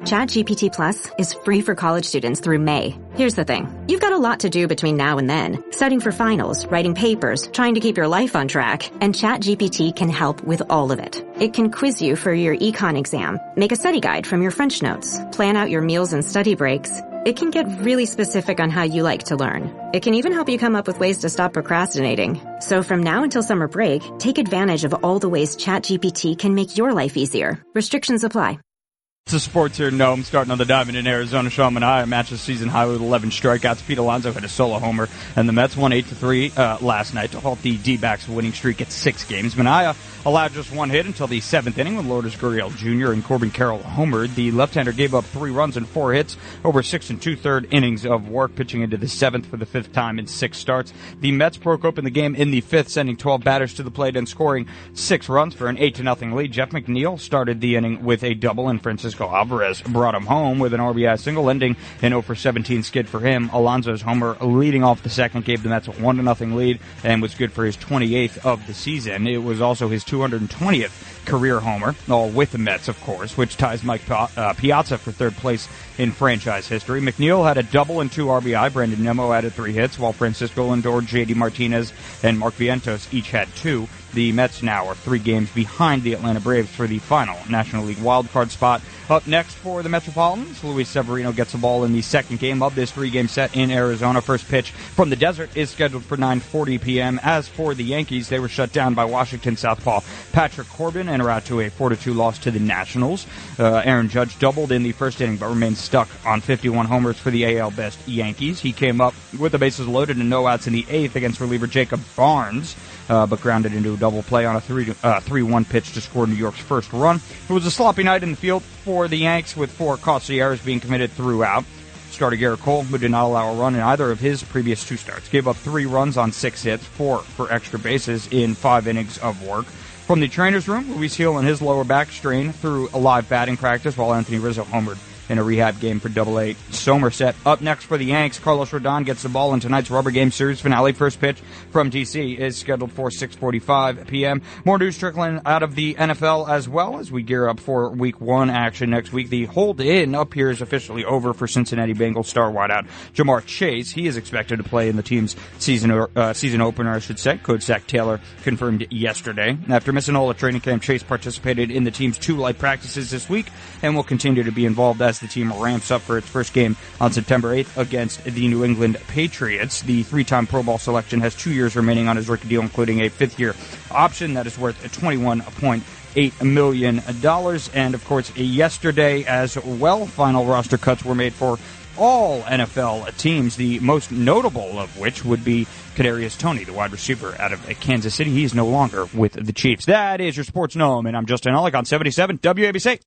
ChatGPT Plus is free for college students through May. Here's the thing. You've got a lot to do between now and then. Studying for finals, writing papers, trying to keep your life on track, and ChatGPT can help with all of it. It can quiz you for your econ exam, make a study guide from your French notes, plan out your meals and study breaks. It can get really specific on how you like to learn. It can even help you come up with ways to stop procrastinating. So from now until summer break, take advantage of all the ways ChatGPT can make your life easier. Restrictions apply. It's a sports here. No, I'm starting on the diamond in Arizona. Sean Manaea matches season high with 11 strikeouts. Pete Alonso hit a solo homer, and the Mets won 8-3 last night to halt the D-backs' winning streak at 6 games. Manaea allowed just 1 hit until the 7th inning when Lourdes Gurriel Jr. and Corbin Carroll homered. The left-hander gave up 3 runs and 4 hits over 6 2/3 innings of work, pitching into the 7th for the 5th time in 6 starts. The Mets broke open the game in the 5th, sending 12 batters to the plate and scoring 6 runs for an 8-0 lead. Jeff McNeil started the inning with a double, and Francisco Alvarez brought him home with an RBI single, ending an 0-for-17 skid for him. Alonso's homer leading off the second gave the Mets a 1-0 lead and was good for his 28th of the season. It was also his 220th career homer, all with the Mets, of course, which ties Mike Piazza for 3rd place in franchise history. McNeil had a double and 2 RBI. Brandon Nimmo added 3 hits, while Francisco Lindor, J.D. Martinez, and Mark Vientos each had 2. The Mets now are 3 games behind the Atlanta Braves for the final National League wildcard spot. Up next for the Metropolitans, Luis Severino gets the ball in the 2nd game of this 3-game set in Arizona. First pitch from the desert is scheduled for 9:40 p.m. As for the Yankees, they were shut down by Washington southpaw Patrick Corbin and are out to a 4-2 loss to the Nationals. Aaron Judge doubled in the first inning but remained stuck on 51 homers for the AL best Yankees. He came up with the bases loaded and no outs in the 8th against reliever Jacob Barnes, but grounded into a double play on a 3-1 pitch to score New York's first run. It was a sloppy night in the field for the Yanks, with 4 costly errors being committed throughout. Starter Garrett Cole, who did not allow a run in either of his previous 2 starts, gave up 3 runs on 6 hits, 4 for extra bases in 5 innings of work. From the trainer's room, Luis Gil and his lower back strain through a live batting practice, while Anthony Rizzo homered in a rehab game for Double-A Somerset. Up next for the Yanks, Carlos Rodon gets the ball in tonight's Rubber Game Series finale. First pitch from DC is scheduled for 6:45 p.m. More news trickling out of the NFL as well as we gear up for Week 1 action next week. The hold-in up here is officially over for Cincinnati Bengals star wideout Jamar Chase. He is expected to play in the team's season opener, I should say. Coach Zach Taylor confirmed yesterday. After missing all of training camp, Chase participated in the team's 2 light practices this week and will continue to be involved as the team ramps up for its first game on September 8th against the New England Patriots. The 3-time Pro Bowl selection has 2 years remaining on his rookie deal, including a 5th-year option that is worth $21.8 million. And, of course, yesterday as well, final roster cuts were made for all NFL teams, the most notable of which would be Kadarius Toney, the wide receiver out of Kansas City. He is no longer with the Chiefs. That is your Sports Gnome, and I'm Justin Ellick on 77 WABC.